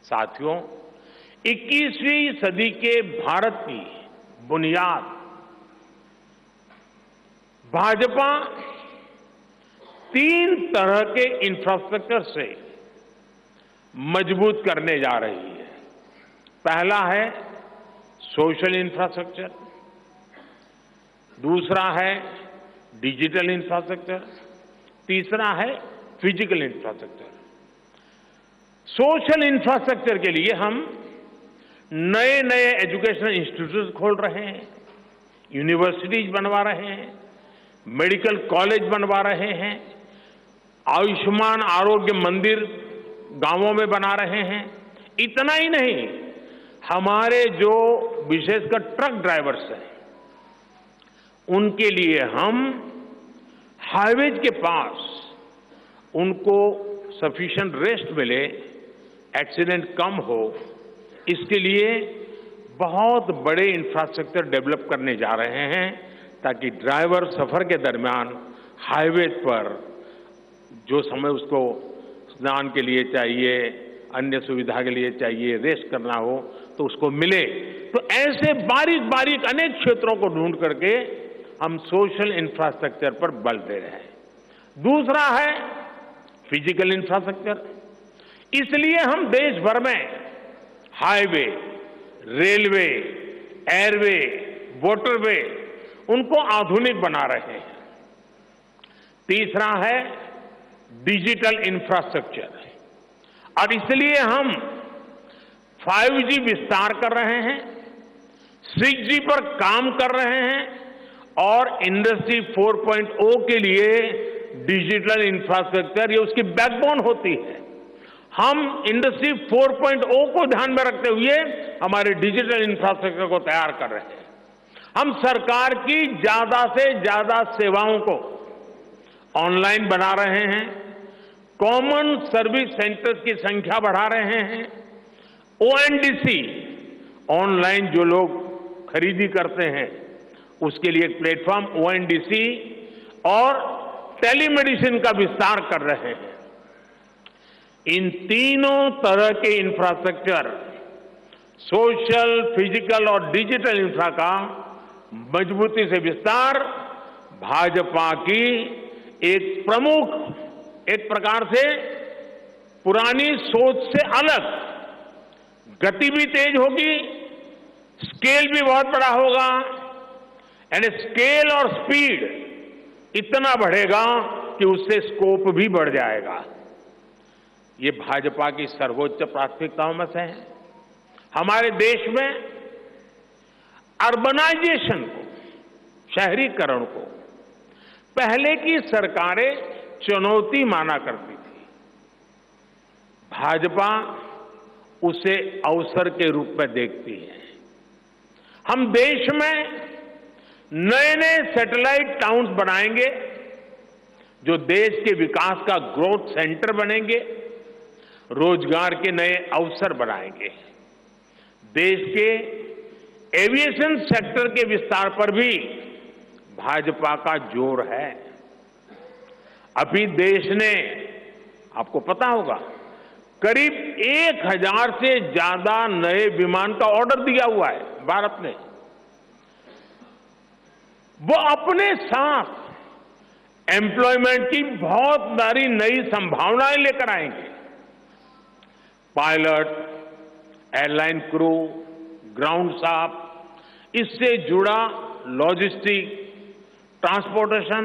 साथियों, 21वीं सदी के भारत की बुनियाद भाजपा 3 तरह के इंफ्रास्ट्रक्चर से मजबूत करने जा रही है। पहला है सोशल इंफ्रास्ट्रक्चर, दूसरा है डिजिटल इंफ्रास्ट्रक्चर, तीसरा है फिजिकल इंफ्रास्ट्रक्चर। सोशल इंफ्रास्ट्रक्चर के लिए हम नए नए एजुकेशनल इंस्टीट्यूट खोल रहे हैं, यूनिवर्सिटीज बनवा रहे हैं, मेडिकल कॉलेज बनवा रहे हैं, आयुष्मान आरोग्य मंदिर गांवों में बना रहे हैं। इतना ही नहीं, हमारे जो विशेषकर ट्रक ड्राइवर्स हैं उनके लिए हम हाईवेज के पास उनको सफिशिएंट रेस्ट मिले, एक्सीडेंट कम हो, इसके लिए बहुत बड़े इंफ्रास्ट्रक्चर डेवलप करने जा रहे हैं ताकि ड्राइवर सफर के दरमियान हाईवे पर जो समय उसको स्नान के लिए चाहिए, अन्य सुविधा के लिए चाहिए, रेस्ट करना हो तो उसको मिले। तो ऐसे बारीक बारीक अनेक क्षेत्रों को ढूंढ करके हम सोशल इंफ्रास्ट्रक्चर पर बल दे रहे हैं। दूसरा है फिजिकल इंफ्रास्ट्रक्चर। इसलिए हम देश भर में हाईवे, रेलवे, एयरवे, वाटरवे उनको आधुनिक बना रहे हैं। तीसरा है डिजिटल इंफ्रास्ट्रक्चर, और इसलिए हम 5G विस्तार कर रहे हैं, 6G पर काम कर रहे हैं और इंडस्ट्री 4.0 के लिए डिजिटल इंफ्रास्ट्रक्चर ये उसकी बैकबोन होती है। हम इंडस्ट्री 4.0 को ध्यान में रखते हुए हमारे डिजिटल इंफ्रास्ट्रक्चर को तैयार कर रहे हैं। हम सरकार की ज्यादा से ज्यादा सेवाओं को ऑनलाइन बना रहे हैं, कॉमन सर्विस सेंटर्स की संख्या बढ़ा रहे हैं, ONDC ऑनलाइन जो लोग खरीदी करते हैं उसके लिए एक प्लेटफॉर्म ONDC और टेलीमेडिसिन का विस्तार कर रहे हैं। इन तीनों तरह के इंफ्रास्ट्रक्चर, सोशल, फिजिकल और डिजिटल इंफ्रा का मजबूती से विस्तार भाजपा की एक प्रमुख, एक प्रकार से पुरानी सोच से अलग, गति भी तेज होगी, स्केल भी बहुत बड़ा होगा, यानी स्केल और स्पीड इतना बढ़ेगा कि उससे स्कोप भी बढ़ जाएगा। ये भाजपा की सर्वोच्च प्राथमिकताओं में से है। हमारे देश में अर्बनाइजेशन को, शहरीकरण को पहले की सरकारें चुनौती माना करती थी। भाजपा उसे अवसर के रूप में देखती है। हम देश में नए नए सैटेलाइट टाउन्स बनाएंगे जो देश के विकास का ग्रोथ सेंटर बनेंगे, रोजगार के नए अवसर बनाएंगे। देश के एविएशन सेक्टर के विस्तार पर भी भाजपा का जोर है। अभी देश ने, आपको पता होगा, करीब 1000 से ज्यादा नए विमान का ऑर्डर दिया हुआ है भारत ने। वो अपने साथ एम्प्लॉयमेंट की बहुत सारी नई संभावनाएं लेकर आएंगे। Pilot, airline crew, ground staff, इससे जुड़ा लॉजिस्टिक, ट्रांसपोर्टेशन,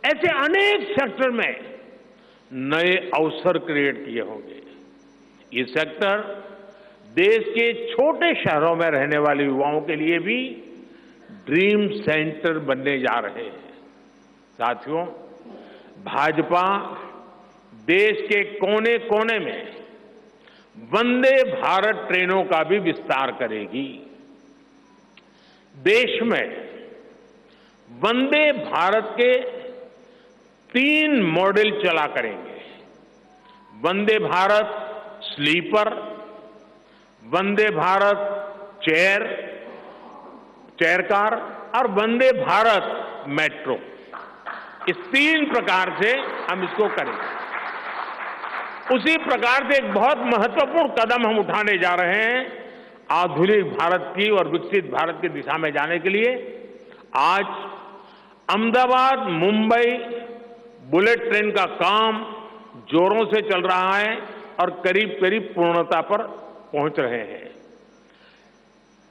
ऐसे अनेक सेक्टर में नए अवसर क्रिएट किए होंगे। ये सेक्टर देश के छोटे शहरों में रहने वाले युवाओं के लिए भी ड्रीम सेंटर बनने जा रहे हैं। साथियों, भाजपा देश के कोने कोने में वंदे भारत ट्रेनों का भी विस्तार करेगी। देश में वंदे भारत के 3 मॉडल चला करेंगे। Vande Bharat sleeper, Vande Bharat chair car और वंदे भारत मेट्रो। इस 3 प्रकार से हम इसको करेंगे। उसी प्रकार से एक बहुत महत्वपूर्ण कदम हम उठाने जा रहे हैं आधुनिक भारत की और विकसित भारत की दिशा में जाने के लिए। आज अहमदाबाद मुंबई बुलेट ट्रेन का काम जोरों से चल रहा है और करीब करीब पूर्णता पर पहुंच रहे हैं।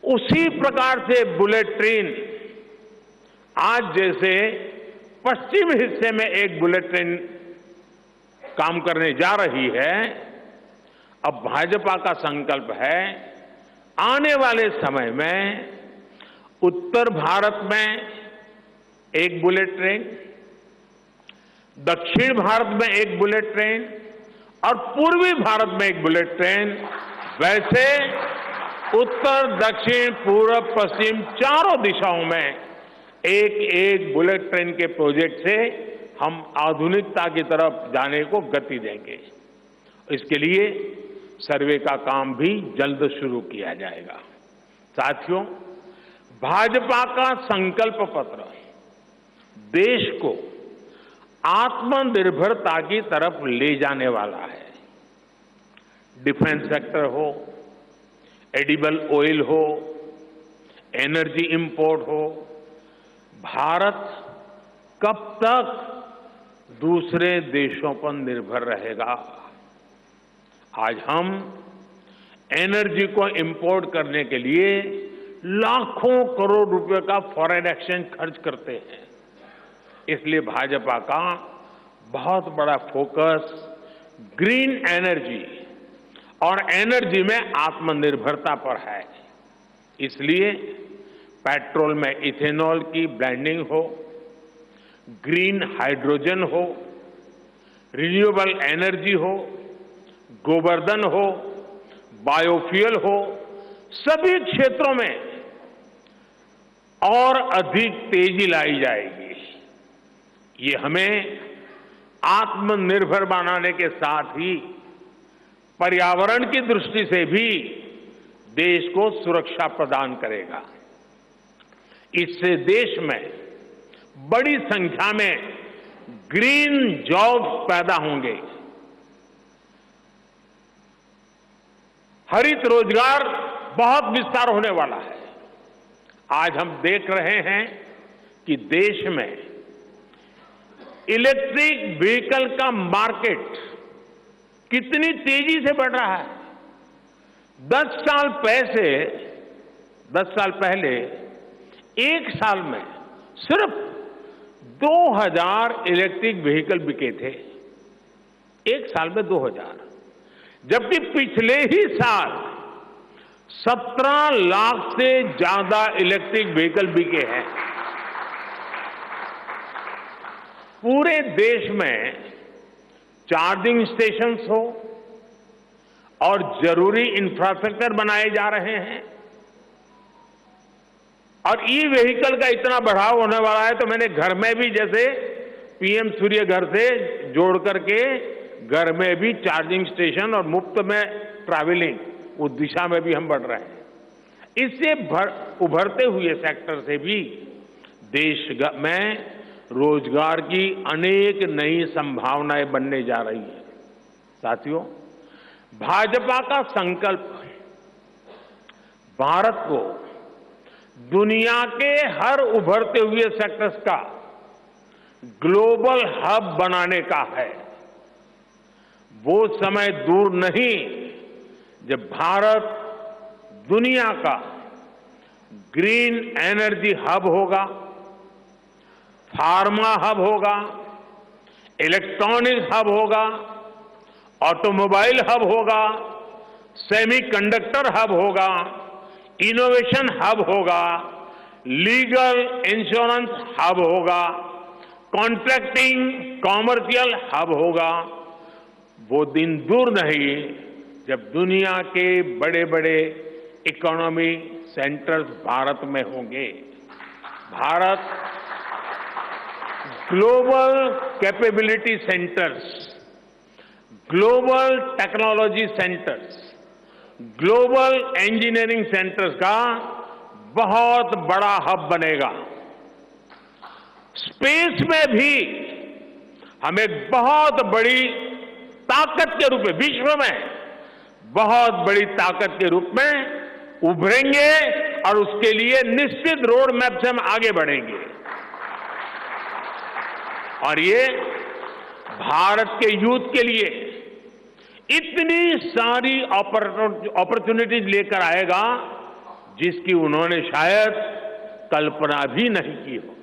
उसी प्रकार से बुलेट ट्रेन आज जैसे पश्चिम हिस्से में एक बुलेट ट्रेन काम करने जा रही है, अब भाजपा का संकल्प है आने वाले समय में उत्तर भारत में एक बुलेट ट्रेन, दक्षिण भारत में एक बुलेट ट्रेन और पूर्वी भारत में एक बुलेट ट्रेन, वैसे उत्तर दक्षिण पूर्व पश्चिम चारों दिशाओं में एक एक बुलेट ट्रेन के प्रोजेक्ट से हम आधुनिकता की तरफ जाने को गति देंगे। इसके लिए सर्वे का काम भी जल्द शुरू किया जाएगा। साथियों, भाजपा का संकल्प पत्र देश को आत्मनिर्भरता की तरफ ले जाने वाला है। डिफेंस सेक्टर हो, एडिबल ऑयल हो, एनर्जी इंपोर्ट हो, भारत कब तक दूसरे देशों पर निर्भर रहेगा? आज हम एनर्जी को इंपोर्ट करने के लिए लाखों करोड़ रुपए का फॉरेन एक्सचेंज खर्च करते हैं। इसलिए भाजपा का बहुत बड़ा फोकस ग्रीन एनर्जी और एनर्जी में आत्मनिर्भरता पर है। इसलिए पेट्रोल में इथेनॉल की ब्लेंडिंग हो, ग्रीन हाइड्रोजन हो, रिन्यूएबल एनर्जी हो, गोवर्धन हो, बायोफ्यूल हो, सभी क्षेत्रों में और अधिक तेजी लाई जाएगी। ये हमें आत्मनिर्भर बनाने के साथ ही पर्यावरण की दृष्टि से भी देश को सुरक्षा प्रदान करेगा। इससे देश में बड़ी संख्या में ग्रीन जॉब्स पैदा होंगे, हरित रोजगार बहुत विस्तार होने वाला है। आज हम देख रहे हैं कि देश में इलेक्ट्रिक व्हीकल का मार्केट कितनी तेजी से बढ़ रहा है। 10 साल पहले एक साल में सिर्फ 2000 इलेक्ट्रिक व्हीकल बिके थे। एक साल में 2000, जबकि पिछले ही साल 17 लाख से ज्यादा इलेक्ट्रिक व्हीकल बिके हैं। पूरे देश में चार्जिंग स्टेशंस हो और जरूरी इंफ्रास्ट्रक्चर बनाए जा रहे हैं और ई व्हीकल का इतना बढ़ाव होने वाला है, तो मैंने घर में भी जैसे पीएम सूर्य घर से जोड़ करके घर में भी चार्जिंग स्टेशन और मुफ्त में ट्रैवलिंग, उस दिशा में भी हम बढ़ रहे हैं। इससे उभरते हुए सेक्टर से भी देश में रोजगार की अनेक नई संभावनाएं बनने जा रही है। साथियों, भाजपा का संकल्प भारत को दुनिया के हर उभरते हुए सेक्टर्स का ग्लोबल हब बनाने का है। वो समय दूर नहीं जब भारत दुनिया का ग्रीन एनर्जी हब होगा, फार्मा हब होगा, इलेक्ट्रॉनिक हब होगा, ऑटोमोबाइल हब होगा, सेमीकंडक्टर हब होगा, इनोवेशन हब होगा, लीगल इंश्योरेंस हब होगा, कॉन्ट्रैक्टिंग कॉमर्शियल हब होगा। वो दिन दूर नहीं जब दुनिया के बड़े बड़े इकोनॉमी सेंटर्स भारत में होंगे। Bharat global capability centres, global technology centres, global engineering centres का बहुत बड़ा हब बनेगा। स्पेस में भी हम एक बहुत बड़ी ताकत के रूप में, विश्व में बहुत बड़ी ताकत के रूप में उभरेंगे और उसके लिए निश्चित रोड मैप से हम आगे बढ़ेंगे। और ये भारत के यूथ के लिए इतनी सारी अपॉर्चुनिटीज लेकर आएगा जिसकी उन्होंने शायद कल्पना भी नहीं की हो।